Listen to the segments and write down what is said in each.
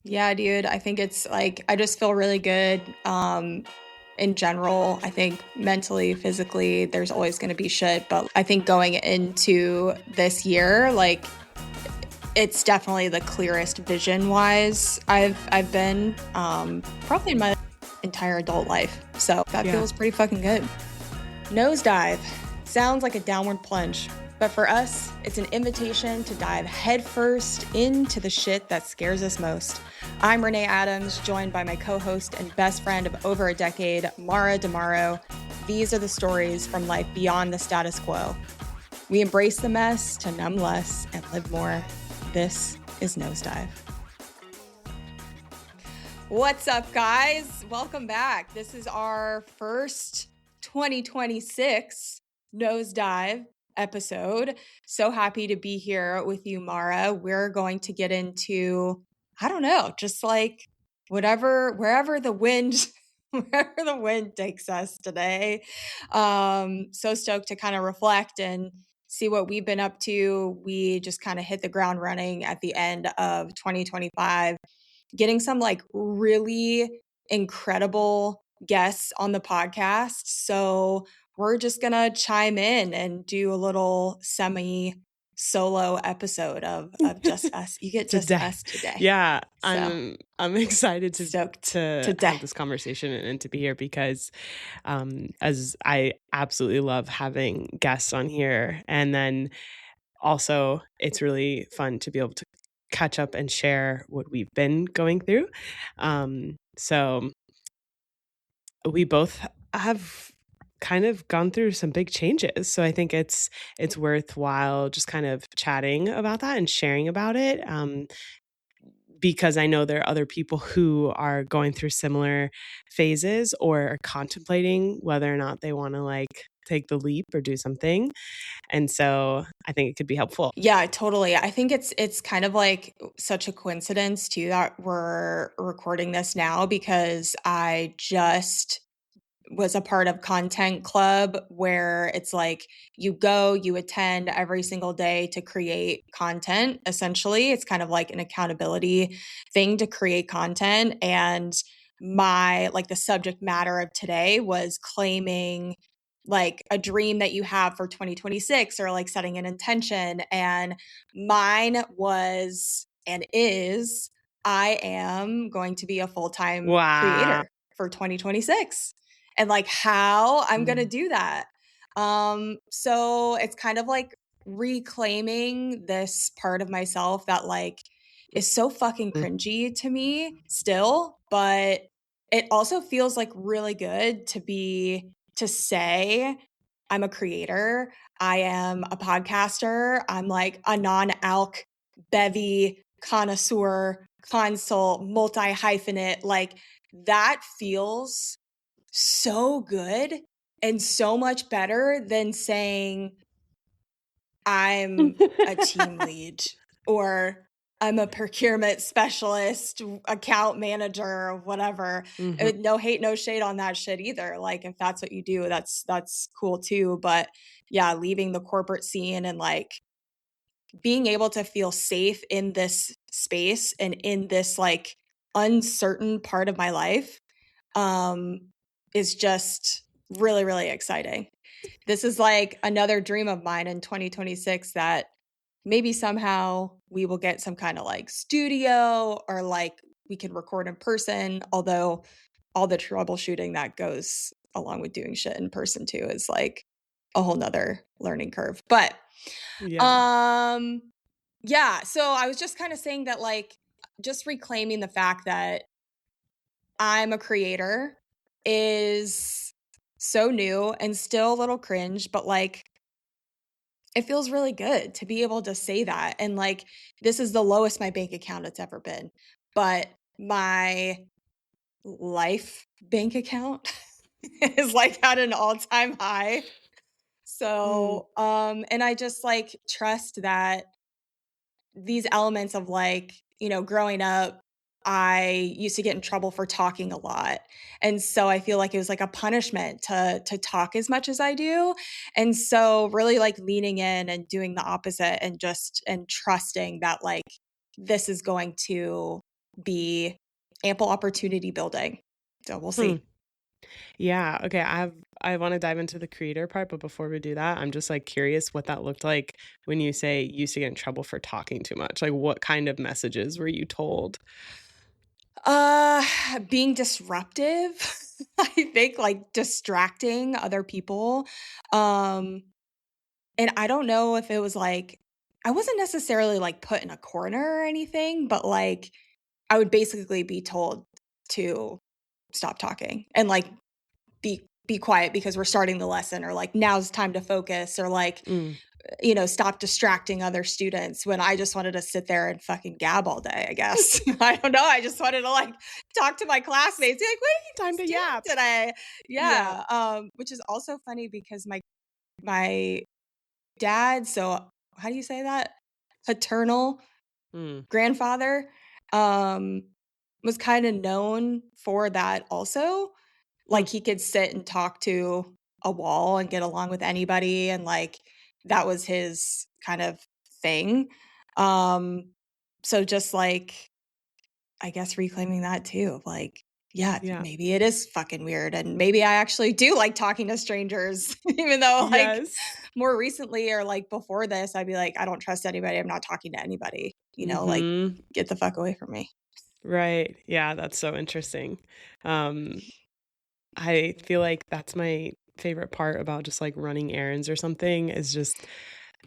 Yeah, dude. I think it's like, I just feel really good. In general, I think mentally, physically, there's always going to be shit. But I think going into this year, like, it's definitely the clearest vision wise I've been probably in my entire adult life. So that feels pretty fucking good. Nosedive sounds like a downward plunge, but for us, it's an invitation to dive headfirst into the shit that scares us most. I'm Renee Adams, joined by my co-host and best friend of over a decade, Mara DeMaro. These are the stories from life beyond the status quo. We embrace the mess to numb less and live more. This is Nosedive. What's up, guys? Welcome back. This is our first 2026 Nosedive episode. So happy to be here with you, Mara. We're going to get into, I don't know, just like wherever the wind wherever the wind takes us today. So stoked to kind of reflect and see what we've been up to. We just kind of hit the ground running at the end of 2025, getting some like really incredible guests on the podcast. So we're just going to chime in and do a little solo episode of just us. You get just us today. Yeah, so, I'm excited to have this conversation and to be here because as I absolutely love having guests on here, and then also it's really fun to be able to catch up and share what we've been going through. So we both have kind of gone through some big changes. So I think it's worthwhile just kind of chatting about that and sharing about it. Because I know there are other people who are going through similar phases or are contemplating whether or not they want to like take the leap or do something. And so I think it could be helpful. Yeah, totally. I think it's kind of like such a coincidence too that we're recording this now, because I just was a part of Content Club, where it's like you attend every single day to create content. Essentially, it's kind of like an accountability thing to create content. And the subject matter of today was claiming like a dream that you have for 2026, or like setting an intention. And mine was and is, I am going to be a full-time creator for 2026. And like how I'm going to do that. So it's kind of like reclaiming this part of myself that like is so fucking cringy to me still, but it also feels like really good to say I'm a creator. I am a podcaster. I'm like a non-alc bevy connoisseur, consult, multi-hyphenate. Like that feels so good and so much better than saying I'm a team lead or I'm a procurement specialist, account manager, or whatever. No hate, no shade on that shit either. Like if that's what you do, that's cool too. But yeah, leaving the corporate scene and like being able to feel safe in this space and in this like uncertain part of my life is just really, really exciting. This is like another dream of mine in 2026 that maybe somehow we will get some kind of like studio, or like we can record in person. Although all the troubleshooting that goes along with doing shit in person too is like a whole nother learning curve. But yeah, so I was just kind of saying that like just reclaiming the fact that I'm a creator is so new and still a little cringe, but like it feels really good to be able to say that. And like this is the lowest my bank account has ever been, but my life bank account is like at an all-time high. So and I just like trust that these elements of like, you know, growing up, I used to get in trouble for talking a lot. And so I feel like it was like a punishment to talk as much as I do. And so really like leaning in and doing the opposite and trusting that like this is going to be ample opportunity building. So we'll Hmm. see. Yeah. Okay. I want to dive into the creator part, but before we do that, I'm just like curious what that looked like when you say you used to get in trouble for talking too much. Like, what kind of messages were you told? Uh, being disruptive, I think, like, distracting other people. Um, and I don't know if it was, like, I wasn't necessarily, like, put in a corner or anything, but, like, I would basically be told to stop talking and, like, be quiet because we're starting the lesson, or, like, now's time to focus, or, like, Mm. stop distracting other students, when I just wanted to sit there and fucking gab all day, I guess. I don't know, I just wanted to, like, talk to my classmates, be like, "What are you Time guys to doing yap. today?" Yeah. Yeah, which is also funny because my dad, so how do you say that? Paternal Mm. grandfather, um, was kinda known for that also. Hmm. Like, he could sit and talk to a wall and get along with anybody, and, like, that was his kind of thing. Um, so just, like, I guess reclaiming that too, of, like, yeah, Yeah. maybe it is fucking weird, and maybe I actually do like talking to strangers, even though, like, Yes. more recently or, like, before this, I'd be like, "I don't trust anybody, I'm not talking to anybody," like, Mhm. "Get the fuck away from me." Right. Yeah, that's so interesting. Um, I feel like that's my favorite part about just like running errands or something is just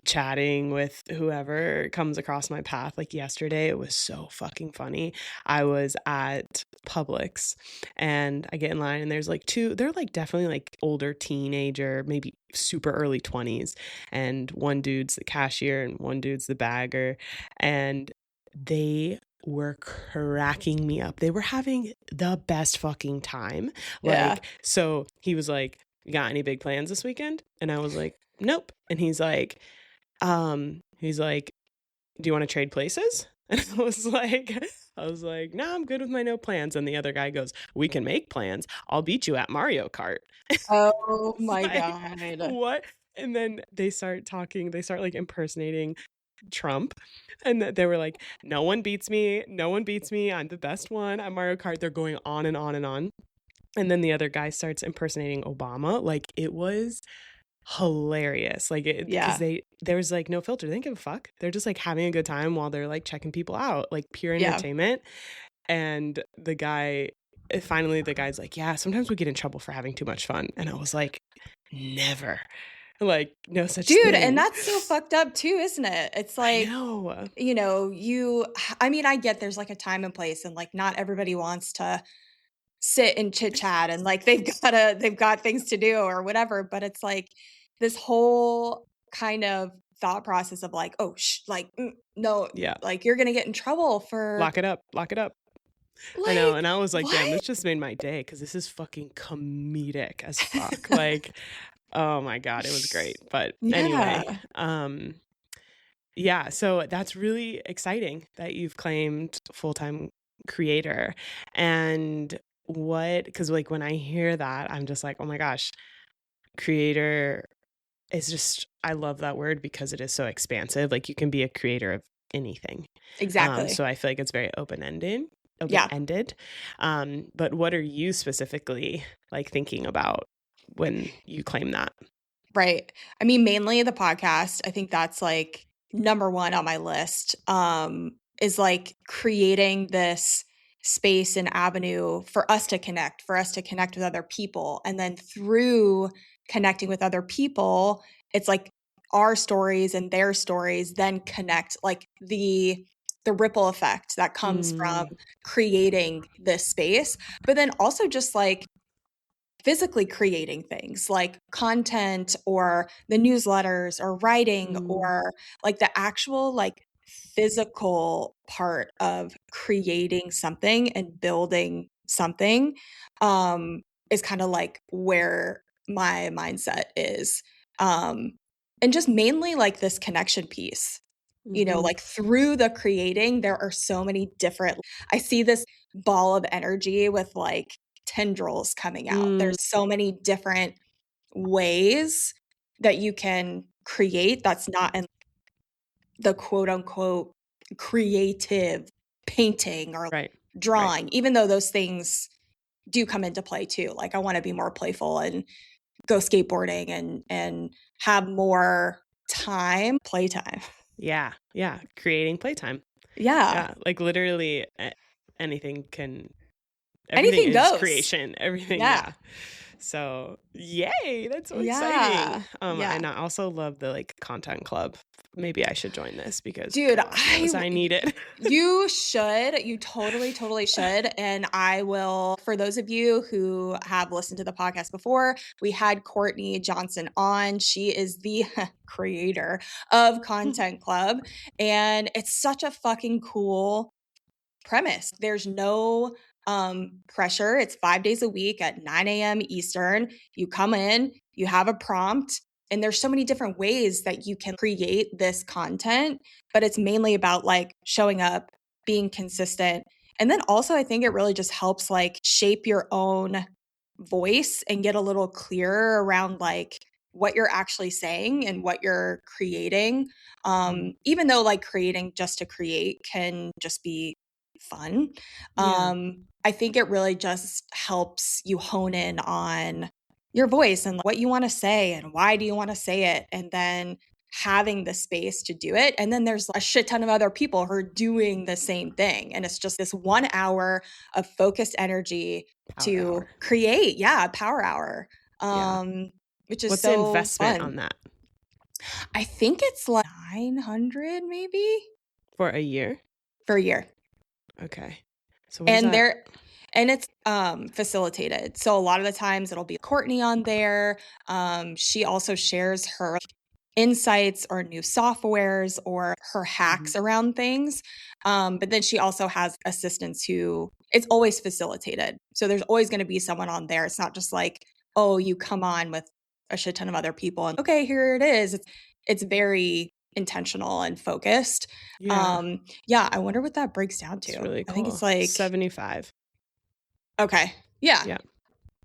chatting with whoever comes across my path. Like yesterday, it was so fucking funny. I was at Publix and I get in line and there's like two, they're like definitely like older teenager, maybe super early 20s. And one dude's the cashier and one dude's the bagger. And they were cracking me up. They were having the best fucking time. Yeah. Like, so he was like, "You got any big plans this weekend?" And I was like, "Nope." And he's like, "Do you want to trade places?" And I was like, "No, I'm good with my no plans." And the other guy goes, "We can make plans. I'll beat you at Mario Kart." Oh It's my like, god. what? And then they start talking, they start like impersonating Trump. And they were like, "No one beats me. No one beats me. I'm the best one at Mario Kart." They're going on and on and on. And then the other guy starts impersonating Obama. Like it was hilarious. Like it because Yeah. there was like no filter. They didn't give a fuck. They're just like having a good time while they're like checking people out, like pure Yeah. entertainment. And finally the guy's like, "Yeah, sometimes we get in trouble for having too much fun." And I was like, "Never. Like no such Dude, and thing." that's so fucked up too, isn't it? It's I like, know. you I mean, I get there's, like, a time and place, and, like, not everybody wants to sit and chit chat, and, like, they've got things to do or whatever, but it's like this whole kind of thought process of like, "Oh, like, no, Yeah. like, you're gonna get in trouble for" Lock it up. Lock it up. I know, like, and I was like, "Damn, what? this just made my day because this is fucking comedic as fuck." Like, oh my god, it was great. But anyway, Yeah. yeah, so that's really exciting that you've claimed full-time creator. And because like when I hear that, I'm just like, "Oh my gosh, creator is just," I love that word because it is so expansive. Like you can be a creator of anything. Exactly. So I feel like it's very open-ended. Yeah. Open-ended. But what are you specifically like thinking about when you claim that? Right. I mean, mainly the podcast. I think that's like number 1 on my list, is like creating this space and avenue for us to connect with other people. And then through connecting with other people, it's like our stories and their stories then connect, like the ripple effect that comes from Mm, creating this space. But then also just like physically creating things like content or the newsletters or writing, mm, or like the actual like physical part of creating something and building something, is kind of like where my mindset is, and just mainly like this connection piece, mhm, like through the creating there are so many different, I see this ball of energy with like tendrils coming out. mm, There's so many different ways that you can create that's not in the quote unquote creative painting or right. drawing, even though those things do come into play too. Like I want to be more playful and go skateboarding and have more playtime. Yeah. Yeah. Creating playtime. Yeah. Yeah. Like literally anything everything Anything is goes. creation. Everything. Yeah. Yeah. So yay. That's so Yeah. exciting. And I also love the like content club. Maybe I should join this because dude, God knows I need it. You should. You totally should. And I will, for those of you who have listened to the podcast before, we had Courtney Johnson on. She is the creator of Content Club. And it's such a fucking cool premise. There's no pressure. It's 5 days a week at 9 a.m. Eastern. You come in, you have a prompt, and there's so many different ways that you can create this content, but it's mainly about like showing up, being consistent. And then also I think it really just helps like shape your own voice and get a little clearer around like what you're actually saying and what you're creating. Even though like creating just to create can just be fun. Yeah. I think it really just helps you hone in on your voice and what you want to say and why do you want to say it, and then having the space to do it. And then there's a shit ton of other people who are doing the same thing, and it's just this 1 hour of focused energy to create. Yeah, power hour. Which is what's so the investment fun on that? I think it's like 900 maybe for a year. Okay. So what is that? And it's facilitated. So a lot of the times it'll be Courtney on there. She also shares her insights or new softwares or her hacks around things. But then she also has assistants who it's always facilitated. So there's always going to be someone on there. It's not just like, oh, you come on with a shit ton of other people and okay, here it is. It's very intentional and focused. Yeah. I wonder what that breaks down to. It's really cool. I think it's like 75. Okay. Yeah.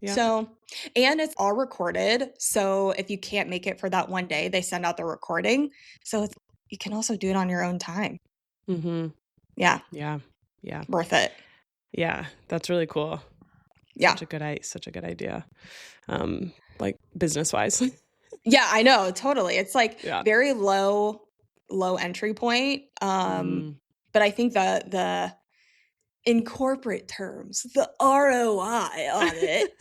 Yeah. So, and it's all recorded. So if you can't make it for that one day, they send out the recording. So you can also do it on your own time. Yeah. Worth it. Yeah. That's really cool. Yeah. Such a good idea. Like business wise. Yeah, I know. Totally. It's like very low entry point. But I think the in corporate terms, the ROI on it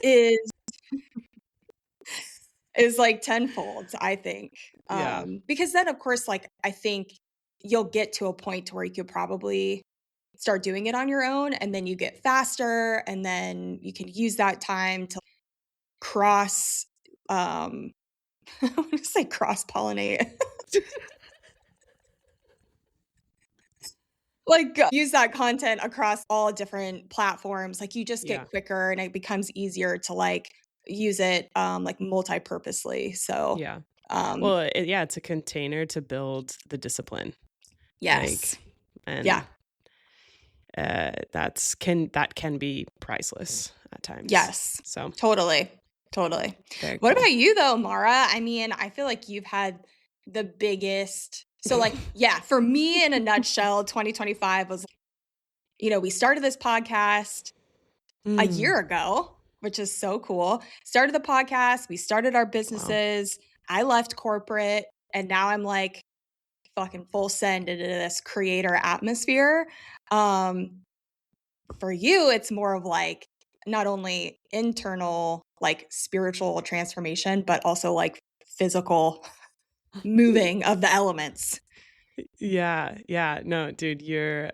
is like tenfold, I think. Because then of course, like I think you'll get to a point to where you could probably start doing it on your own, and then you get faster, and then you can use that time to cross I want to say cross-pollinate. Like use that content across all different platforms. Like you just get quicker and it becomes easier to like use it like multi-purposely. So well, it's a container to build the discipline. Yes. That can be priceless at times. Yes. So totally. Very What cool. about you though, Mara? I mean, I feel like you've had the biggest. So like, for me in a nutshell, 2025 was, we started this podcast a year ago, which is so cool. Started the podcast. We started our businesses. Wow. I left corporate and now I'm like fucking full send into this creator atmosphere. For you, it's more of like not only internal, like spiritual transformation, but also like physical moving of the elements. Yeah. No, dude, your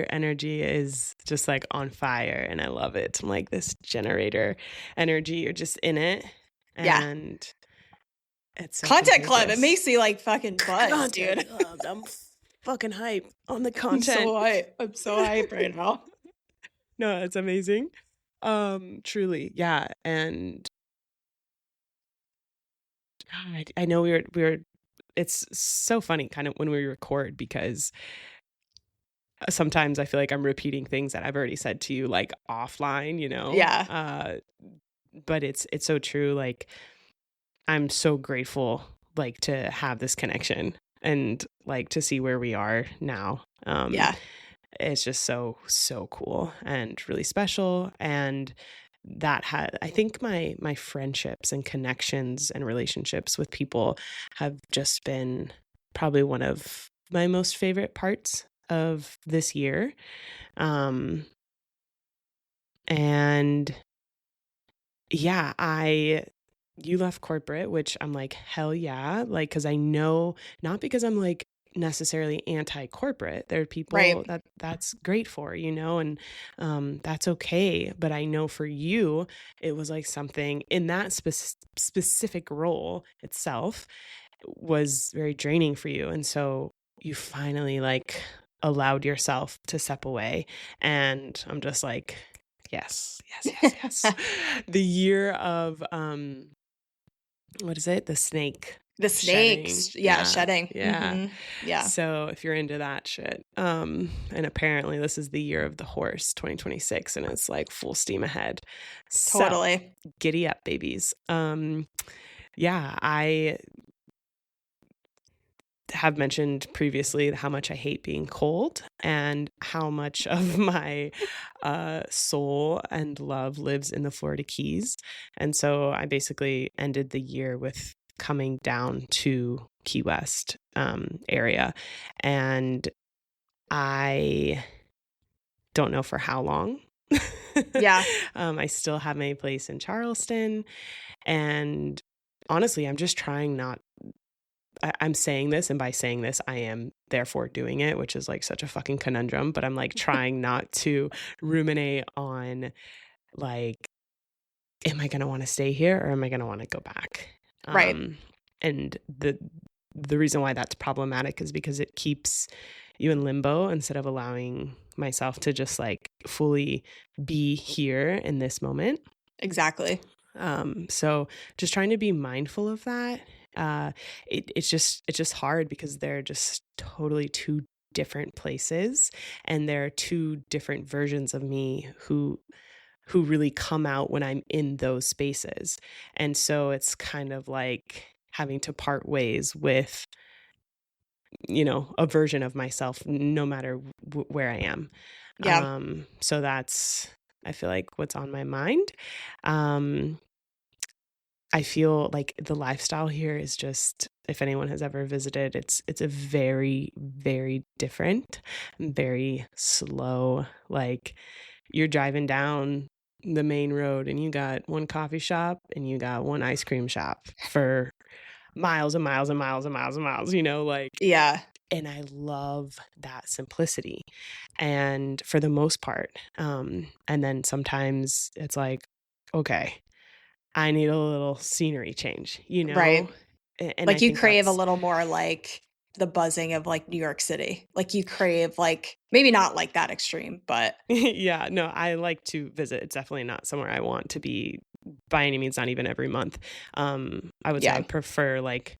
energy is just like on fire and I love it. I'm like this generator energy. You're just in it. And it's so Content Club. It makes me like fucking buzz, dude. I'm fucking hype on the content. I'm so hype right now. No, it's amazing. Truly. Yeah. And God, I know we're it's so funny kind of when we record because sometimes I feel like I'm repeating things that I've already said to you like offline, Yeah. But it's so true. Like I'm so grateful like to have this connection and like to see where we are now. it's just so, so cool and really special. And that had, I think my friendships and connections and relationships with people have just been probably one of my most favorite parts of this year. And yeah, you left corporate, which I'm like, hell yeah. Like, cause I know, not because I'm like necessarily anti-corporate. There are people Right. that's great for, and that's okay. But I know for you, it was like something in that specific role itself was very draining for you. And so you finally like allowed yourself to step away. And I'm just like, yes, yes, yes, yes. The year of what is it? The snake The shedding. snakes. Yeah, Yeah. shedding. Yeah. Yeah. So if you're into that shit, and apparently this is the year of the horse, 2026, and it's like full steam ahead. So Totally. giddy up, babies. Yeah, I have mentioned previously how much I hate being cold and how much of my soul and love lives in the Florida Keys. And so I basically ended the year with coming down to Key West area. And I don't know for how long. Yeah. I still have my place in Charleston. And honestly, I'm just trying not I'm saying this, and by saying this, I am therefore doing it, which is like such a fucking conundrum, but I'm like trying not to ruminate on like, am I going to want to stay here or am I going to want to go back? Right. And the reason why that's problematic is because it keeps you in limbo instead of allowing myself to just like fully be here in this moment. Exactly. So just trying to be mindful of that. It's just hard because they're just totally two different places, and there are two different versions of me who really come out when I'm in those spaces. And so it's kind of like having to part ways with, a version of myself, no matter where I am. Yeah. So that's, I feel like, what's on my mind. I feel like the lifestyle here is just, if anyone has ever visited, it's a very, very different, very slow. Like you're driving down the main road and you got one coffee shop and you got one ice cream shop for miles and miles and miles and miles and miles, like, yeah. And I love that simplicity. And for the most part, and then sometimes it's like, okay, I need a little scenery change, Right. And I like you think crave a that's little more like the buzzing of like New York City. Like you crave like maybe not like that extreme, but yeah, no, I like to visit. It's definitely not somewhere I want to be by any means, not even every month. I would say I yeah. prefer like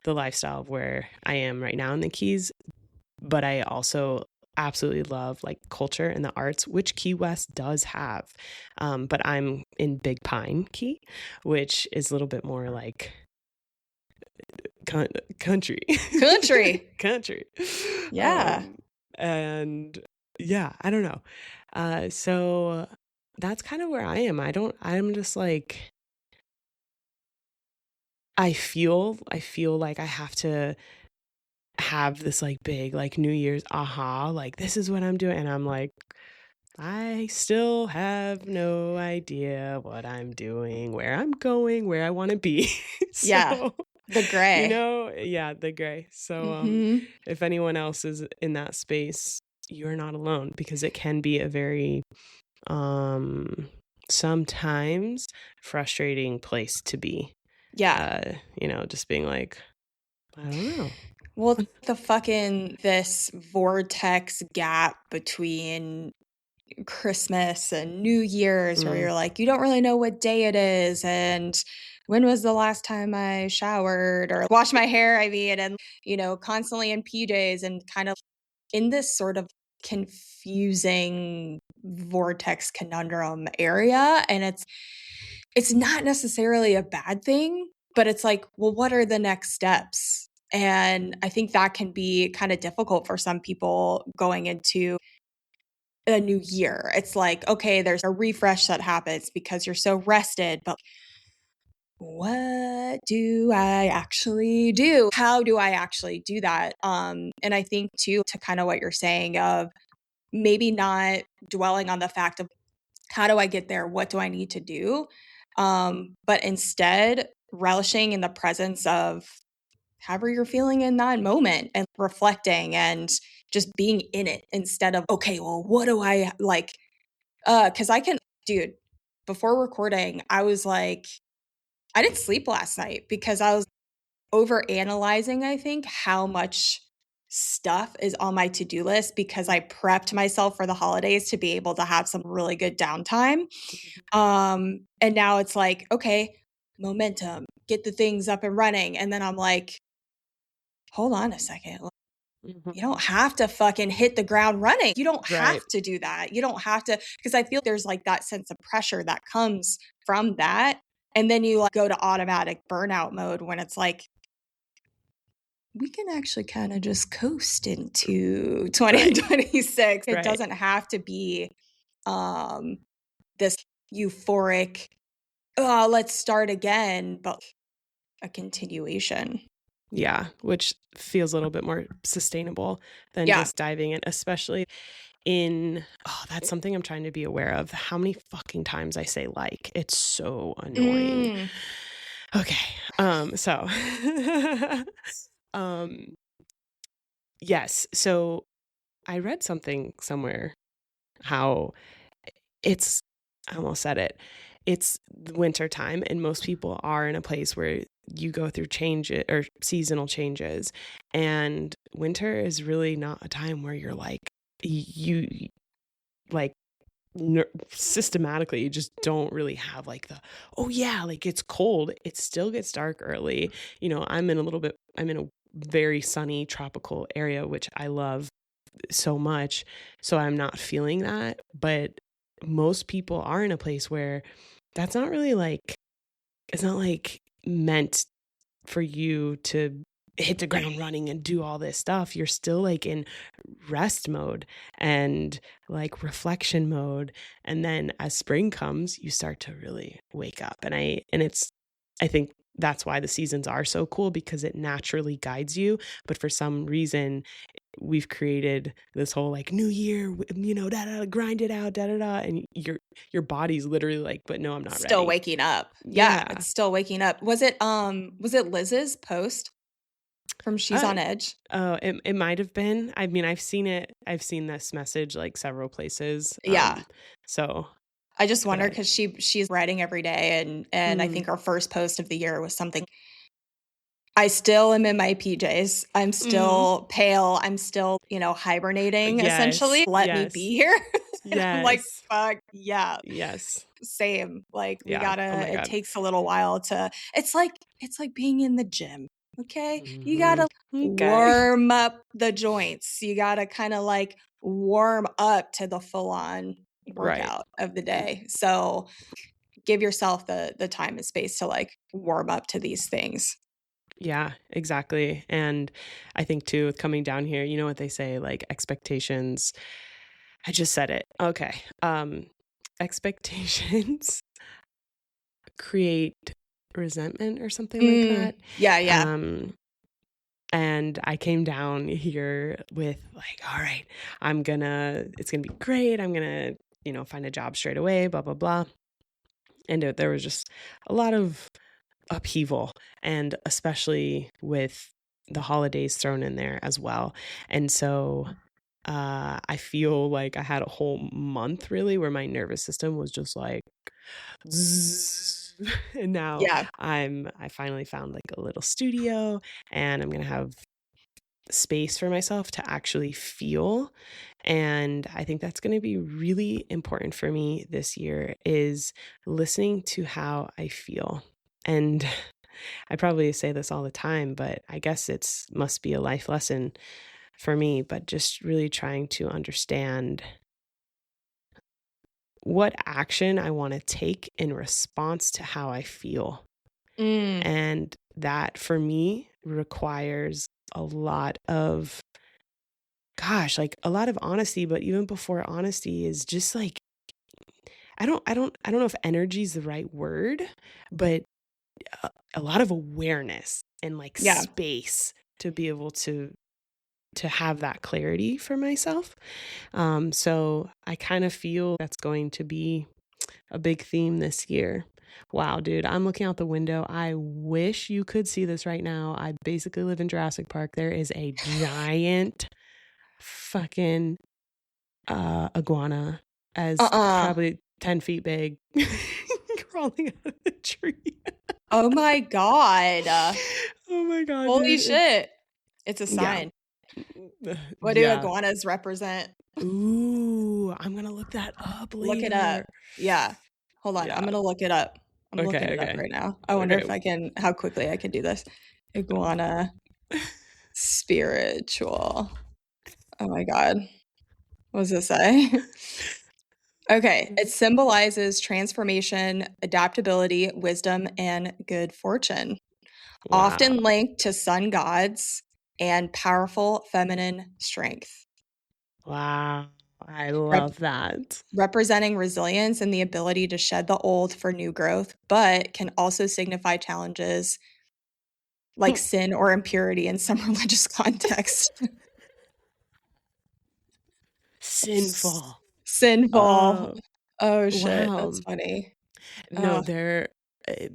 the lifestyle of where I am right now in the Keys, but I also absolutely love like culture and the arts, which Key West does have. But I'm in Big Pine Key, which is a little bit more like country. Country. Yeah. And yeah, I don't know. So that's kind of where I am. I'm just like, I feel like I have to have this like big like New Year's aha, like this is what I'm doing. And I'm like, I still have no idea what I'm doing, where I'm going, where I want to be. So, yeah. The gray. Yeah, the gray. So, Mhm. if anyone else is in that space, you're not alone, because it can be a very, sometimes frustrating place to be. Yeah. Just being like, I don't know. Well, this vortex gap between Christmas and New Year's where you're like, you don't really know what day it is and when was the last time I showered or washed my hair, and constantly in PJs and kind of in this sort of confusing vortex conundrum area. And it's not necessarily a bad thing, but it's like, well, what are the next steps? And I think that can be kind of difficult for some people going into a new year. It's like, okay, there's a refresh that happens because you're so rested, but what do I actually do? How do I actually do that? And I think too, to kind of what you're saying of maybe not dwelling on the fact of how do I get there? What do I need to do? But instead relishing in the presence of however you're feeling in that moment and reflecting and just being in it instead of, okay, well, what do I like? Cause I can, dude, before recording, I was like, I didn't sleep last night because I was over analyzing, I think, how much stuff is on my to-do list because I prepped myself for the holidays to be able to have some really good downtime. And now it's like, okay, momentum, get the things up and running. And then I'm like, hold on a second. You don't have to fucking hit the ground running. You don't have Right. to do that. You don't have to, because I feel there's like that sense of pressure that comes from that. And then you like go to automatic burnout mode when it's like, we can actually kind of just coast into 2026. It Right. doesn't have to be this euphoric, oh, let's start again, but a continuation. Yeah, which feels a little bit more sustainable than just diving in, especially that's something I'm trying to be aware of. How many fucking times I say like, it's so annoying. Okay. So yes. So I read something somewhere how I almost said it. It's winter time and most people are in a place where you go through change or seasonal changes, and winter is really not a time where you're like you like systematically you just don't really have like oh yeah, like it's cold, it still gets dark early. I'm in a very sunny tropical area, which I love so much, so I'm not feeling that. But most people are in a place where that's not really like, it's not like meant for you to hit the ground running and do all this stuff. You're still like in rest mode and like reflection mode. And then as spring comes, you start to really wake up. I think that's why the seasons are so cool, because it naturally guides you. But for some reason, we've created this whole like new year, da da, grind it out, da da da, and your body's literally like, but no, I'm not Still ready. waking up. Yeah, Yeah. it's still waking up. Was it Liz's post from She's on Edge? Oh, it might have been. I mean, I've seen this message like several places. Yeah. So I just wonder because she's writing every day, and I think her first post of the year was something. I still am in my PJs. I'm still pale. I'm still, hibernating essentially. Let me be here. And I'm like, fuck, yeah. Yes. Same. Like we Yeah. gotta, Oh my it God. takes a little while to, it's like being in the gym. Okay. You gotta warm up the joints. You gotta kind of like warm up to the full on workout of the day. So give yourself the time and space to like warm up to these things. Yeah, exactly. And I think too, with coming down here, you know what they say, like expectations. I just said it. Okay. Expectations create resentment or something like that. Yeah. And I came down here with like, all right, it's gonna be great. I'm gonna, find a job straight away, blah, blah, blah. And there was just a lot of upheaval, and especially with the holidays thrown in there as well. And so I feel like I had a whole month really where my nervous system was just like zzz. And now I finally found like a little studio, and I'm gonna have space for myself to actually feel. And I think that's going to be really important for me this year, is listening to how I feel. And I probably say this all the time, but I guess it's must be a life lesson for me, but just really trying to understand what action I want to take in response to how I feel. And that for me requires a lot of gosh, like a lot of honesty, but even before honesty is just like, I don't know if energy is the right word, but a lot of awareness and like Yeah. space to be able to have that clarity for myself. So I kind of feel that's going to be a big theme this year. Wow, dude, I'm looking out the window. I wish you could see this right now. I basically live in Jurassic Park. There is a giant fucking iguana as Uh-uh. probably 10 feet big crawling out of the tree. Oh my God. Oh my God, Holy dude. shit. It's a Yeah. sign. What do Yeah. iguanas represent? Ooh, I'm gonna look that up Look it up. later. Yeah. Hold on. I'm Yeah. gonna look it up. I'm looking Okay, it up okay. right now. I wonder Okay. if I can, how quickly I can do this. Iguana spiritual. Oh my God. What does it say? Okay. It symbolizes transformation, adaptability, wisdom, and good fortune, Wow. often linked to sun gods and powerful feminine strength. Wow. I Rep- love that. representing resilience and the ability to shed the old for new growth, but can also signify challenges like sin or impurity in some religious contexts. Sinful. Sinful. Oh, Oh shit, wow. that's funny. No, Ugh. they're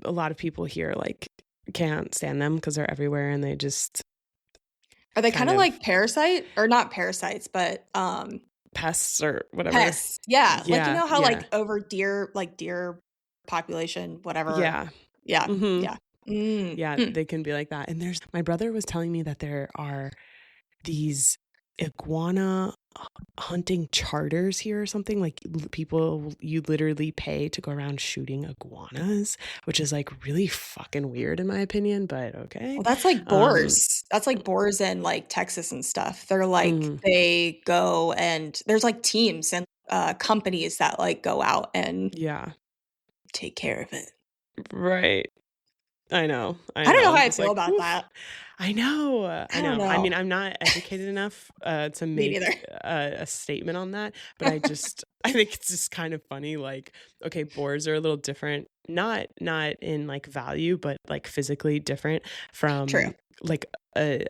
a lot of people here like can't stand them because they're everywhere and they just Are they kind kind of of like parasite or not parasites, but pests or whatever. pests? Yeah, like you Yeah, know how yeah, like over deer, like deer population, whatever. yeah. Yeah, Mhm. yeah. Mm, Yeah, hmm. they can be like that. And there's my brother was telling me that there are these iguana hunting charters here or something like people you literally pay to go around shooting iguanas, which is like really fucking weird in my opinion, but okay. Well, that's like um boars. That's like boars in like Texas and stuff. They're like mm, they go and there's like teams and companies that like go out and yeah, take care of it. right. I I don't know, know how I'm I just feel like, about oof. that. I I don't know, I mean, know. I'm not educated enough to Me neither. make a statement on that, but I think it's just kind of funny, like, okay, boars are a little different, not in like value but like physically different from True. like a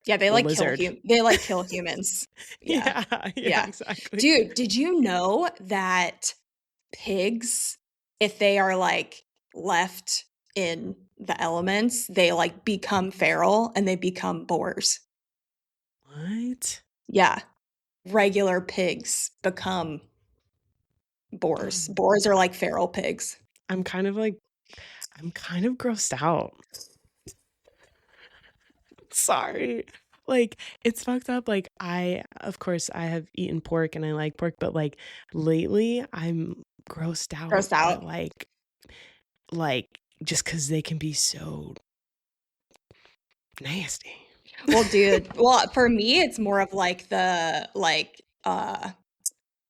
Yeah, lizard. they like kill humans. Yeah. Yeah, yeah, Yeah. exactly. Dude, did you know that pigs, if they are like left in the elements, they like become feral and they become boars? What? Yeah. Regular pigs become boars. Oh, Boars are like feral pigs. I'm kind of like, I'm kind of grossed out. Sorry. Like, it's fucked up. Like, of course, I have eaten pork and I like pork, but like lately I'm grossed out Grossed at out. like, just because they can be so nasty. Well, dude, well, for me, it's more of like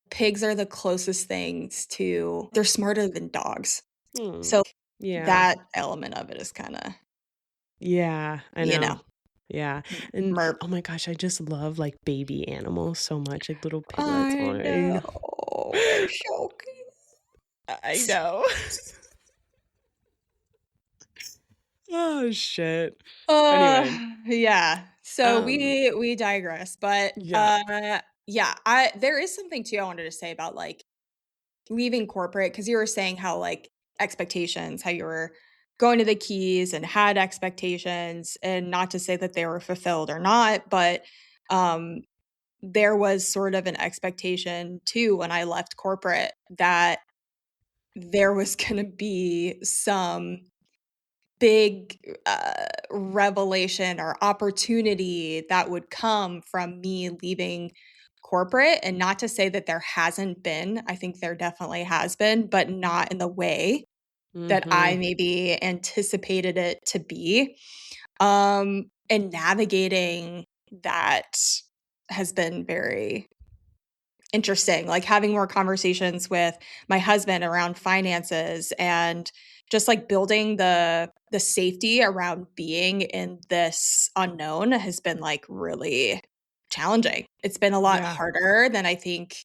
pigs are the closest things to, they're smarter than dogs. Hmm. So Yeah. that element of it is kind of, Yeah, I you know, know. Yeah. And merp. oh my gosh, I just love like baby animals so much, like little piglets. I Oh, know. They're so I cute. know. Oh shit. Uh, Anyway, yeah. So um, we digress, but yeah. yeah, I there is something too I wanted to say about like leaving corporate because you were saying how like expectations, how you were going to the Keys and had expectations, and not to say that they were fulfilled or not, but um there was sort of an expectation too when I left corporate that there was going to be some big revelation or opportunity that would come from me leaving corporate. And not to say that there hasn't been, I think there definitely has been, but not in the way that I Mhm. maybe anticipated it to be. And navigating that has been very interesting, like having more conversations with my husband around finances and just like building the safety around being in this unknown has been like really challenging. It's been a lot harder than I think,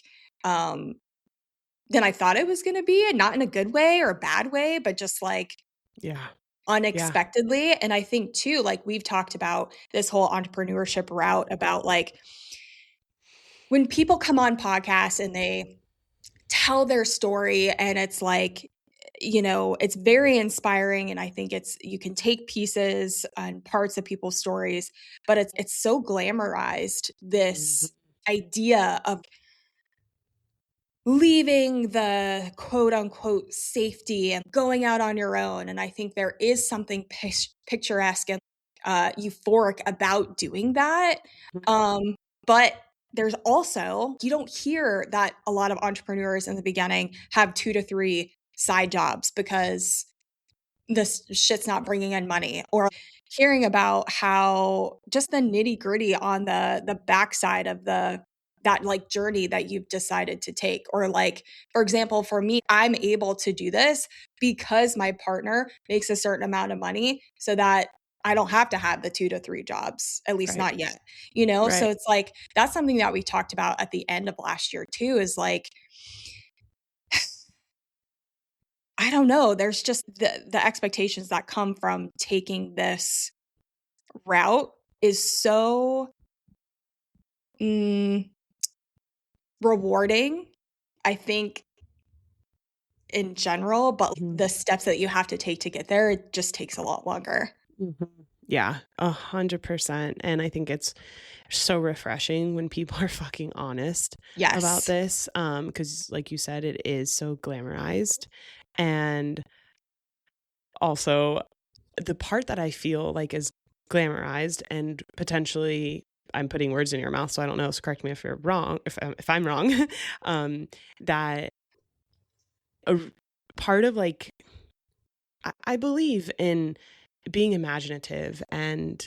than I thought it was gonna be, and not in a good way or a bad way, but just, like, Yeah. Yeah. unexpectedly. And I think too, like, we've talked about this whole entrepreneurship route about, like, when people come on podcasts and they tell their story and it's like, it's very inspiring, and I think you can take pieces and parts of people's stories, but it's so glamorized, Mhm. this idea of leaving the quote unquote safety and going out on your own. And I think there is something picturesque and euphoric about doing that. But there's also, you don't hear that a lot of entrepreneurs in the beginning have 2 to 3 side jobs because this shit's not bringing in money, or hearing about how just the nitty gritty on the backside of that like journey that you've decided to take. Or like, for example, for me, I'm able to do this because my partner makes a certain amount of money so that I don't have to have the 2 to 3 jobs, at least Right. not yet, Right. So it's like, that's something that we talked about at the end of last year too, is like, I don't know, there's just the expectations that come from taking this route is so rewarding, I think, in general, but the steps that you have to take to get there, it just takes a lot longer. Mhm. Yeah, 100%. And I think it's so refreshing when people are fucking honest about Yes. this. Because like you said, it is so glamorized. And also the part that I feel like is glamorized and potentially I'm putting words in your mouth, so I don't know. So correct me if you're wrong, if I'm wrong. That a part of like I believe in being imaginative and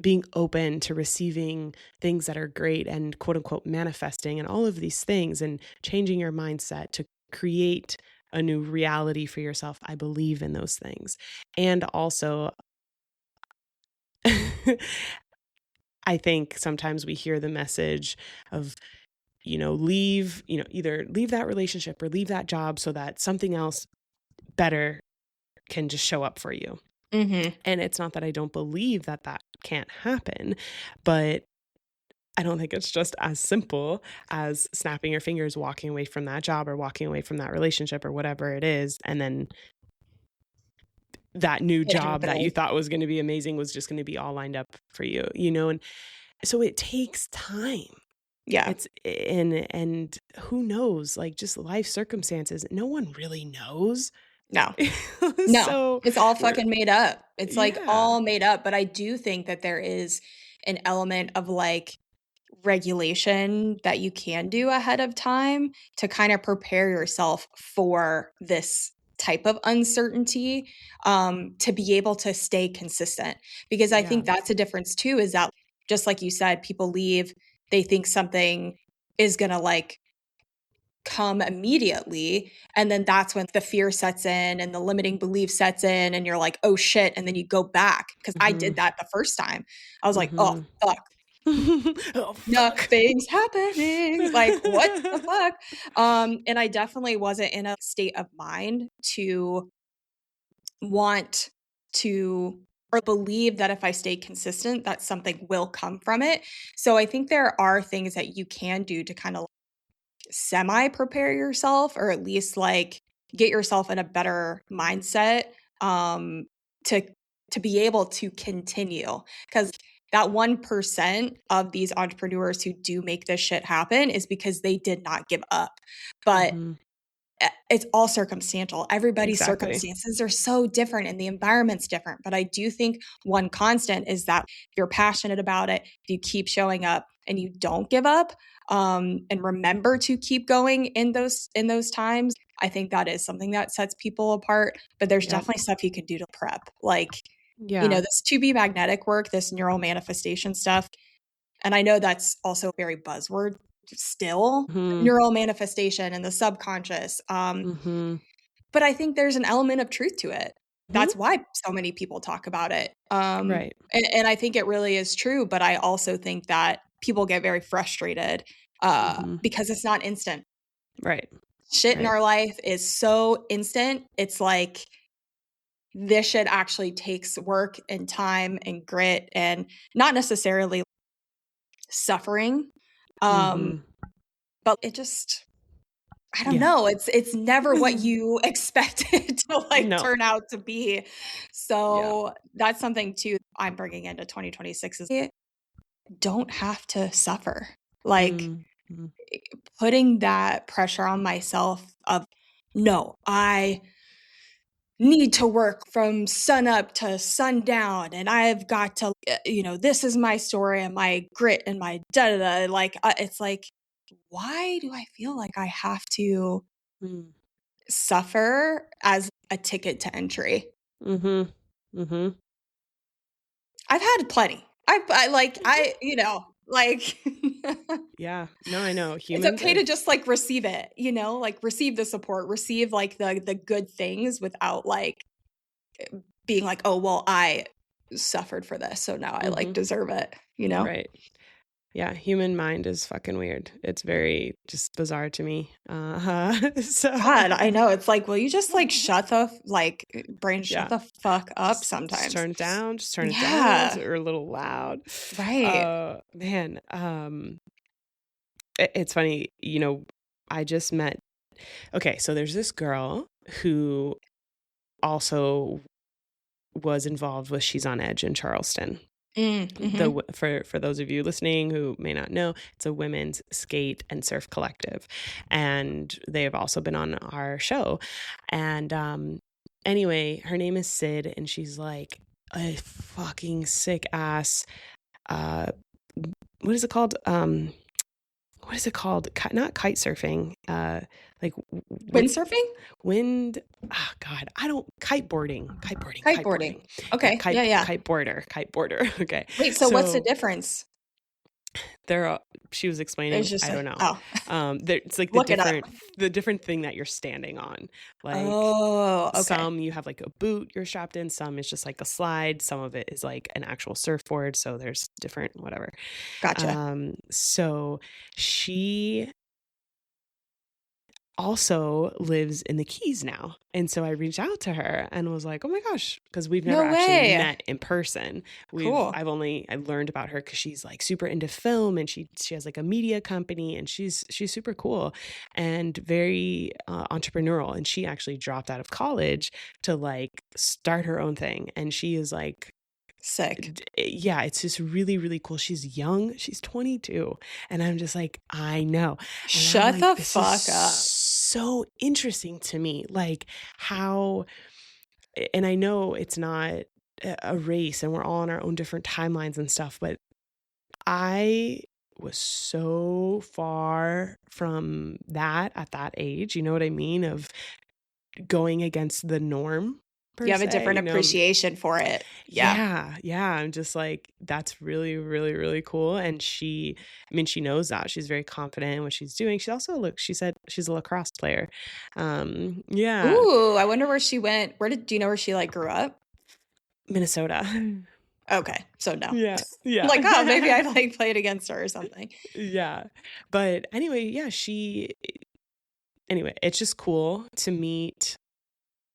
being open to receiving things that are great and quote unquote manifesting and all of these things and changing your mindset to create a new reality for yourself. I believe in those things. And also, I think sometimes we hear the message of, leave, either leave that relationship or leave that job so that something else better can just show up for you. Mhm. And it's not that I don't believe that that can't happen, but I don't think it's just as simple as snapping your fingers, walking away from that job or walking away from that relationship or whatever it is. And then that new Pushing job that you through. thought was going to be amazing was just going to be all lined up for you, And so it takes time. Yeah. And who knows, like just life circumstances. No one really knows. No. No. So It's all we're, fucking made up. It's, like, yeah. all made up, but I do think that there is an element of, like, regulation that you can do ahead of time to kinda prepare yourself for this type of uncertainty, to be able to stay consistent. Because I Yeah. think that's a difference too, is that, just like you said, people leave, they think something is gonna, like, come immediately, and then that's when the fear sets in and the limiting belief sets in, and you're like, "Oh, shit," and then you go back, because I Hmm. did that the first time. I was like, "Oh, Hmm. fuck. Oh, fuck. Nothing's happening." Like, "What the fuck?" And I definitely wasn't in a state of mind to want to or believe that if I stay consistent, that something will come from it. So I think there are things that you can do to kinda semi prepare yourself, or at least like get yourself in a better mindset, um to be able to continue, cuz that 1% of these entrepreneurs who do make this shit happen is because they did not give up. But Hmm. it's all circumstantial. Everybody's Exactly. circumstances are so different and the environment's different. But I do think one constant is that if you're passionate about it, if you keep showing up and you don't give up, and remember to keep going in those times, I think that is something that sets people apart. But there's Yep. definitely stuff you can do to prep, like, Yeah. this to be magnetic work, this neural manifestation stuff. And I know that's also very buzzword still, Mhm. neural manifestation and the subconscious. Mhm. But I think there's an element of truth to it. Mhm. That's why so many people talk about it. Right. And I think it really is true. But I also think that people get very frustrated because it's not instant. Right. Shit in our life is so instant. It's like this shit actually takes work and time and grit and not necessarily suffering. But it just, I don't know. It's never what you expect it to like turn out to be. So that's something too I'm bringing into 2026 is don't have to suffer. Like putting that pressure on myself of no, I need to work from sun up to sundown and I've got to this is my story and my grit and my da da da. Like it's like, why do I feel like I have to suffer as a ticket to entry? I've had plenty. Yeah. No, I know. It's okay to just like receive it, like receive the support, receive like the good things without like being like, oh, well, I suffered for this, so now I like deserve it, Right. Yeah, human mind is fucking weird. It's very just bizarre to me. So God, I know. It's like, will you just like shut the brain shut the fuck up sometimes? Just turn it down. Just turn it down. Or a little loud. Right. Man. It's funny. I just met. Okay, so there's this girl who also was involved with She's on Edge in Charleston. For those of you listening who may not know, it's a women's skate and surf collective, and they have also been on our show. And anyway, her name is Sid, and she's like a fucking sick ass. What is it called? What is it called? Not kite surfing. Like windsurfing. Oh God, kiteboarding. Okay. Kiteboarder. Okay. Wait, so what's the difference? She was explaining. I don't know. It's like the different thing that you're standing on. Like, some you have like a boot you're strapped in. Some is just like a slide. Some of it is like an actual surfboard. So there's different whatever. Gotcha. So she also lives in the Keys now. And so I reached out to her and was like, oh my gosh, because we've never actually met in person. Cool. I learned about her because she's like super into film, and she has like a media company, and she's super cool and very entrepreneurial. And she actually dropped out of college to like start her own thing. And she is like, sick. Yeah, it's just really, really cool. She's young. She's 22. And I'm just like, I know. And shut the fuck up. So interesting to me, like how, and I know it's not a race and we're all on our own different timelines and stuff, but I was so far from that at that age. You know what I mean? Of going against the norm. You have a different appreciation for it. Yeah. I'm just like, that's really, really, really cool. And she knows that. She's very confident in what she's doing. She said she's a lacrosse player. Yeah. Ooh, I wonder where she went. Do you know where she like grew up? Minnesota. Okay. So no. Yeah. I'm like, oh, maybe I like played against her or something. Yeah. But anyway, it's just cool to meet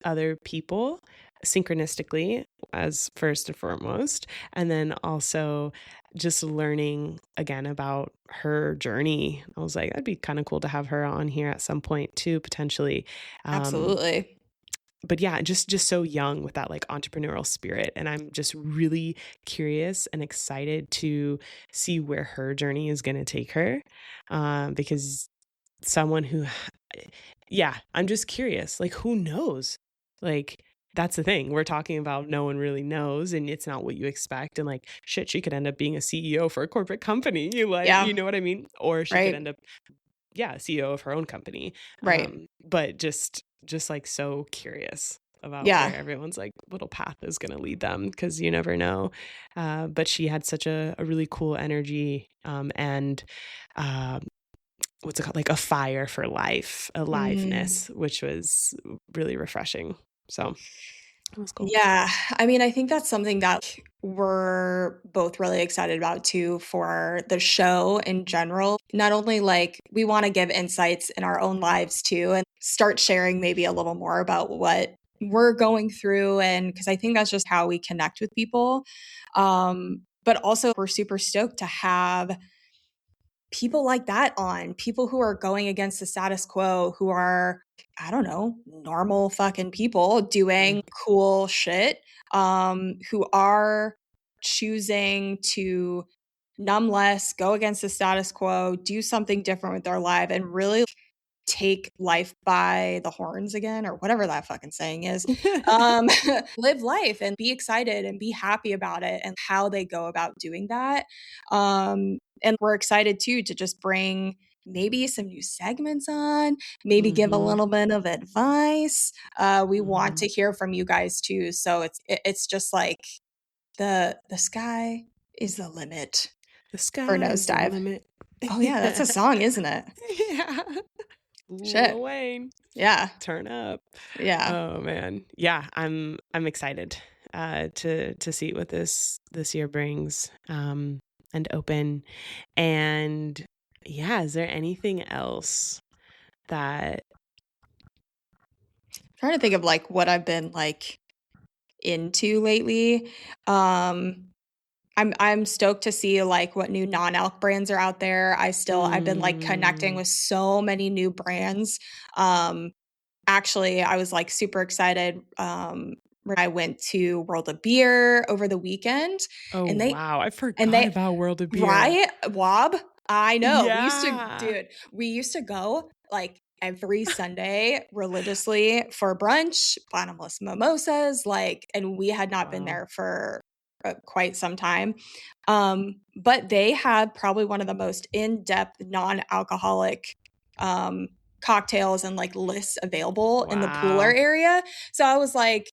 other people synchronistically as first and foremost, and then also just learning again about her journey. I was like, that'd be kind of cool to have her on here at some point too, potentially. Absolutely. But yeah, just so young with that like entrepreneurial spirit, and I'm just really curious and excited to see where her journey is going to take her, because someone who I'm just curious, like, who knows? Like, that's the thing. We're talking about no one really knows, and it's not what you expect. And like, shit, she could end up being a CEO for a corporate company. You know what I mean? Or she could end up, CEO of her own company. Right. But just like so curious about where everyone's like little path is going to lead them, because you never know. But she had such a really cool energy, and what's it called? Like a fire for life, aliveness, which was really refreshing. So It was cool. Yeah. I mean, I think that's something that we're both really excited about too for the show in general. Not only like we want to give insights in our own lives too and start sharing maybe a little more about what we're going through. And because I think that's just how we connect with people. But also, we're super stoked to have people like that on, people who are going against the status quo, who are, I don't know, normal fucking people Mm. doing cool shit, who are choosing to numb less, go against the status quo, do something different with their life, and really take life by the horns again, or whatever that fucking saying is. Um, live life and be excited and be happy about it and how they go about doing that. And we're excited too to just bring maybe some new segments on, maybe give a Mhm. little bit of advice. We want Mhm. to hear from you guys too. So it's just like the sky is the limit The for sky's the Nosedive. limit. Oh yeah, that's a song, isn't it? Yeah. Shit. Lil Wayne, Yeah. turn up. Yeah. Oh man. Yeah, I'm excited to see what this year brings. And open. And yeah, is there anything else that Trying to think of like what I've been like into lately. I'm stoked to see like what new non-alc brands are out there. I've been like connecting mm, with so many new brands. Um Actually, I was like super excited when I went to World of Beer over the weekend oh and wow, I and forgot they about World of Beer. right? Wob? I know. Yeah. We used to go like every Sunday religiously for brunch, bottomless mimosas, like, and we had not been Wow. there for quite some time. But they had probably one of the most in-depth non-alcoholic cocktails and like lists available in the Pooler Wow. area. So I was like,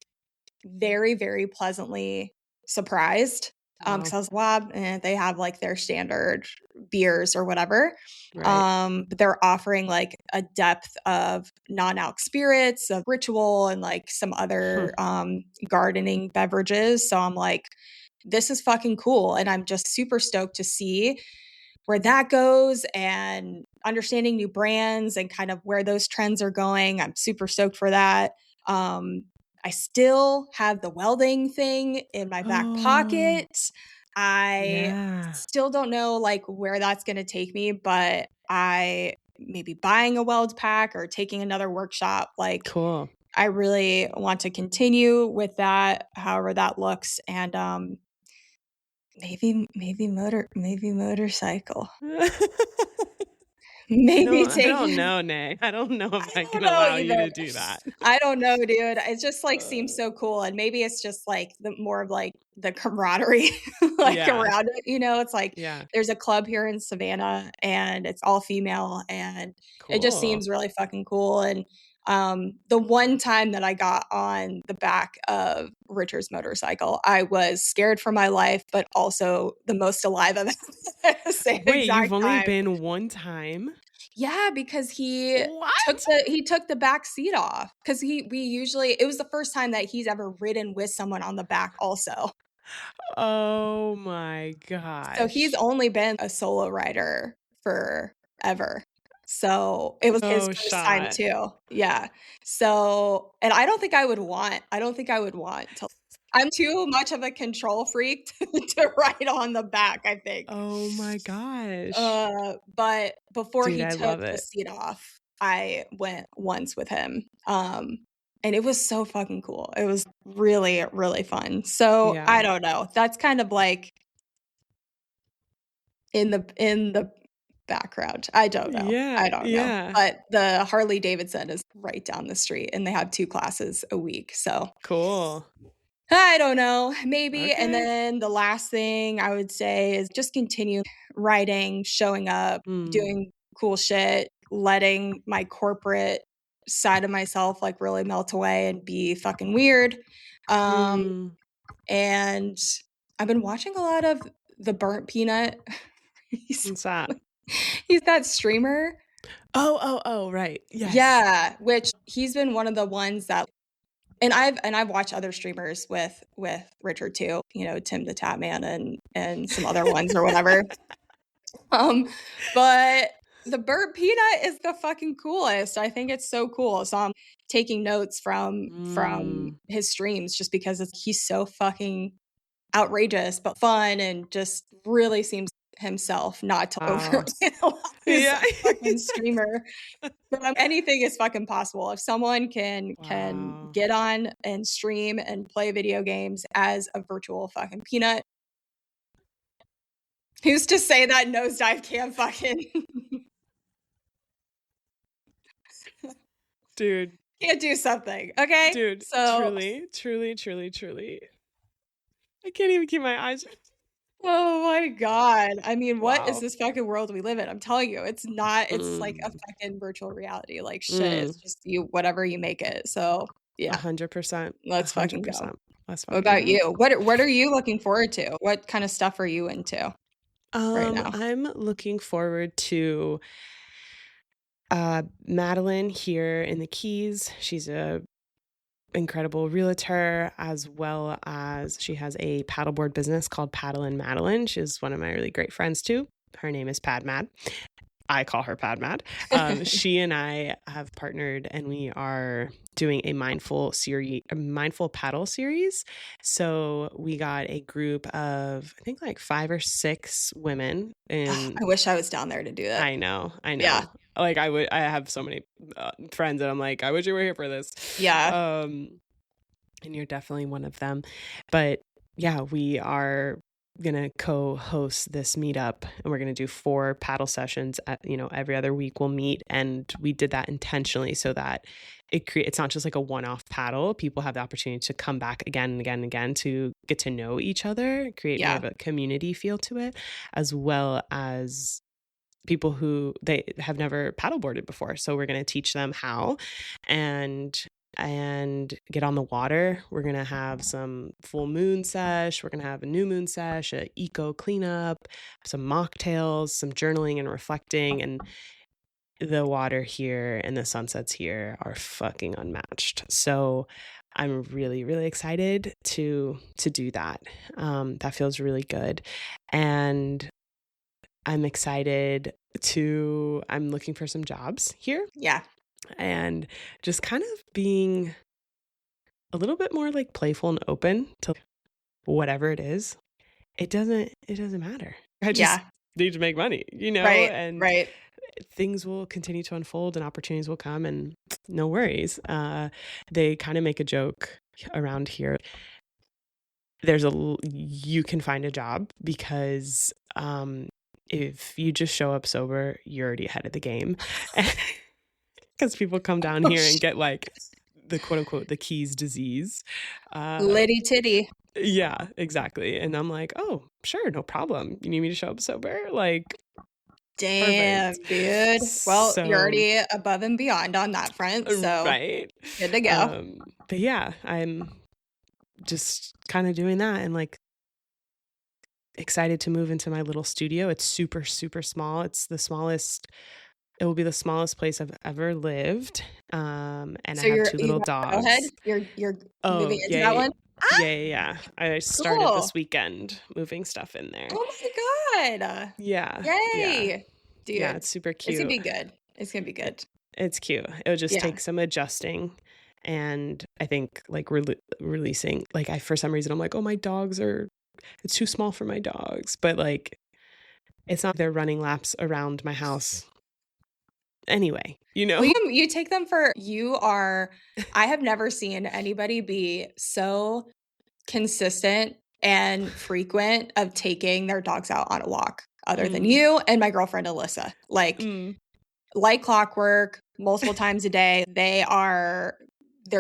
very, very pleasantly surprised. Because Wow. I was, wow, they have like their standard beers or whatever. Right. But they're offering like a depth of non-alc spirits, of ritual, and like some Hmm. other gardening beverages. So I'm like, this is fucking cool. And I'm just super stoked to see where that goes and understanding new brands and kind of where those trends are going. I'm super stoked for that. I still have the welding thing in my back Oh, pocket. I yeah. still don't know like where that's going to take me, but I maybe buying a weld pack or taking another workshop. Like Cool. I really want to continue with that, however that looks. And maybe motorcycle. Maybe I take don't know, Nay. I don't know if I I don't can know allow you either. to do that. I don't know, dude. It just like seems Uh, so cool. And maybe it's just like the more of like the camaraderie like yeah. around it. You know, it's like Yeah. there's a club here in Savannah and it's all female and it just Cool. seems really fucking cool. And the one time that I got on the back of Richard's motorcycle, I was scared for my life, but also the most alive of it at the same Wait, you've exact only time. been one time? Yeah, because What? he took the back seat off because he we usually it was the first time that he's ever ridden with someone on the back also. Oh my So he's gosh. only been a solo rider forever. So it was his Oh, first time shot. too. Yeah. So and I don't think I would want to I'm too much of a control freak to ride on the back, I think. Oh my gosh. But before Dude, he I took love the it. seat off, I went once with him. And it was so fucking cool. It was really, really fun. So I Yeah. don't know. That's kind of like in the background. I don't know. Yeah, I don't know. yeah. But the Harley Davidson is right down the street and they have 2 classes a week. So Cool. I don't know, maybe. And Okay. then the last thing I would say is just continue writing, showing up, Mm. doing cool shit, letting my corporate side of myself like really melt away and be fucking weird. Um, Mm. and I've been watching a lot of The Burnt Peanut. he's, What's that? he's that streamer. Oh, oh, oh, right. Yes. Yeah, which he's been one of the ones that And I've watched other streamers with Richard too, you know, Tim the Tatman and some other ones or whatever. But the burnt peanut is the fucking coolest. I think it's so cool. So I'm taking notes from his streams just because he's so fucking outrageous but fun and just really seems himself, not to overanalyze Yeah. a fucking streamer. But anything is fucking possible. If someone can get on and stream and play video games as a virtual fucking peanut, who's to say that nosedive can't fucking dude can't do something, okay? Dude, So truly, truly, truly, truly. I can't even keep my eyes. Oh my god. I mean, what is this fucking world we live in? I'm telling you, it's not it's like a fucking virtual reality. Like shit, it's just you whatever you make it. So, yeah. 100%. Let's fucking go. Let's What about you? What are you looking forward to? What kind of stuff are you into right now? I'm looking forward to Madeline here in the Keys. She's a incredible realtor, as well as she has a paddleboard business called Paddle and Madeline. She's one of my really great friends too. Her name is Pad Mad. I call her Pad Mad. She and I have partnered, and we are doing a mindful paddle series. So we got a group of, I think, like 5 or 6 women. And I wish I was down there to do that. I know. Yeah. Like I have so many friends that I'm like, I wish you were here for this. Yeah. And you're definitely one of them. But yeah, we are gonna co-host this meetup, and we're gonna do 4 paddle sessions every other week we'll meet. And we did that intentionally so that it's not just like a one-off paddle. People have the opportunity to come back again and again and again to get to know each other, create more of a community feel to it, as well as people who they have never paddleboarded before. So we're going to teach them how and get on the water. We're going to have some full moon sesh. We're going to have a new moon sesh, a eco cleanup, some mocktails, some journaling and reflecting. And the water here and the sunsets here are fucking unmatched. So I'm really, really excited to do that. That feels really good. And I'm excited I'm looking for some jobs here. Yeah. And just kind of being a little bit more like playful and open to whatever it is. It doesn't matter. I just need to make money, Right. Things will continue to unfold and opportunities will come, and no worries. They kind of make a joke around here. You can find a job because, if you just show up sober, you're already ahead of the game. Because people come down here and get like the quote unquote the Keys disease. Litty titty. Yeah, exactly. And I'm like, oh, sure, no problem. You need me to show up sober? Like, damn, perfect. Dude. Well, you're already above and beyond on that front. So right. Good to go. But yeah, I'm just kind of doing that and like excited to move into my little studio. It's super, super small. It will be the smallest place I've ever lived. And so I have 2 little dogs. Go ahead. You're moving into that one? Yeah. I started this weekend moving stuff in there. Oh my God. Yeah. Yay. Yeah. Dude. Yeah, it's super cute. It's gonna be good. It's cute. It'll just take some adjusting. And I think like releasing, like for some reason I'm like, oh, it's too small for my dogs. But like, it's not they're running laps around my house anyway, Well, you take them I have never seen anybody be so consistent and frequent of taking their dogs out on a walk other than you and my girlfriend Alyssa. Like clockwork, multiple times a day. They're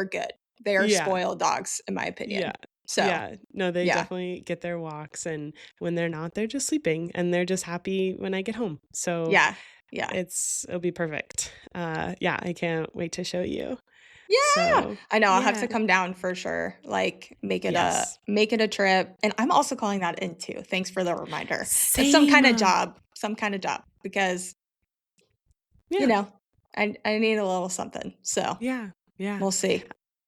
good. They are spoiled dogs, in my opinion. Yeah. So they definitely get their walks, and when they're not, they're just sleeping and they're just happy when I get home. So yeah, it'll be perfect. I can't wait to show you. Yeah, so, I know. I'll have to come down for sure. Like make it a trip, and I'm also calling that in too. Thanks for the reminder. Same. It's some kind of job because I need a little something. So yeah, we'll see.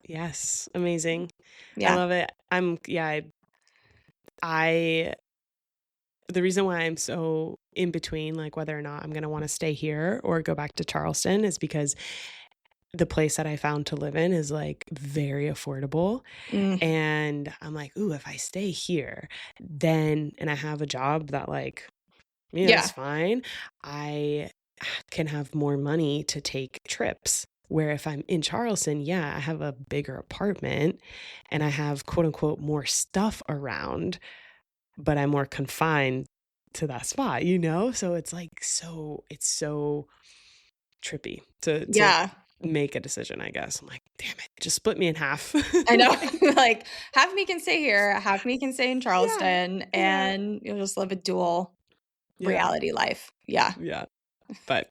Yes. Amazing. I Yeah. love it. The reason why I'm so in between, like whether or not I'm going to want to stay here or go back to Charleston, is because the place that I found to live in is like very affordable. Mm. And I'm like, ooh, if I stay here, then, and I have a job that like, Yeah. it's fine, I can have more money to take trips. Where if I'm in Charleston, I have a bigger apartment and I have quote unquote more stuff around, but I'm more confined to that spot, So it's like, it's so trippy to Yeah. make a decision, I guess. I'm like, damn it, just split me in half. I know. Like, Like, half of me can stay here, half of me can stay in yeah, Charleston, yeah, and you'll just live a dual yeah, reality life. Yeah. yeah. But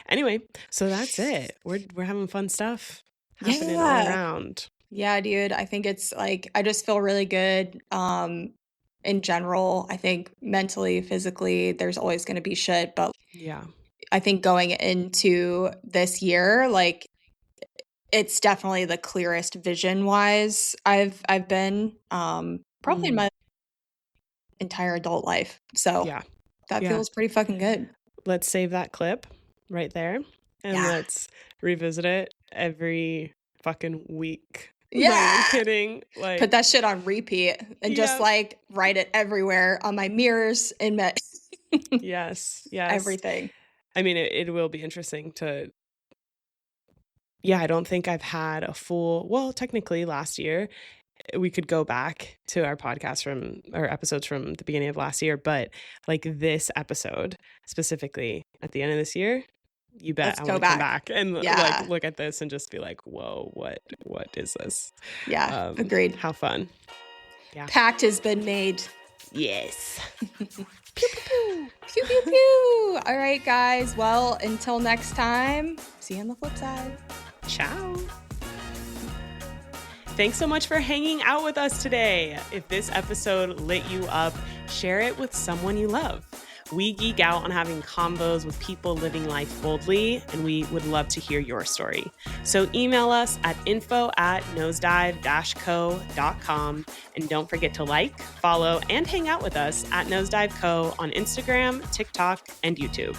anyway, so that's it. We're having fun stuff happening all Yeah. around. Yeah, dude. I think it's like I just feel really good. In general, I think mentally, physically, there's always going to be shit, but Yeah. I think going into this year, like it's definitely the clearest vision wise I've been probably in my entire adult life. So Yeah. that Yeah. feels pretty fucking good. Let's save that clip right there and Yeah. let's revisit it every fucking week. Not even Yeah. kidding. Like, Put that shit on repeat and just yeah. like write it everywhere on my mirrors in my Yes. Yes. everything. I mean, it will be interesting to, I don't think I've had a full, well, technically last year, we could go back to our podcast from our episodes from the beginning of last year, but like this episode specifically at the end of this year, you bet Let's I go want to come back. back and like Yeah. look at this and just be like, whoa, what is this? Yeah. Agreed. How fun. Yeah. Pact has been made. Yes. Pew, pew, pew. Pew, pew, pew. All right, guys. Well, until next time, see you on the flip side. Ciao. Thanks so much for hanging out with us today. If this episode lit you up, share it with someone you love. We geek out on having combos with people living life boldly, and we would love to hear your story. So email us at info@nosedive-co.com. And don't forget to like, follow, and hang out with us at Nosedive Co. on Instagram, TikTok, and YouTube.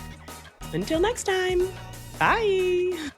Until next time, bye.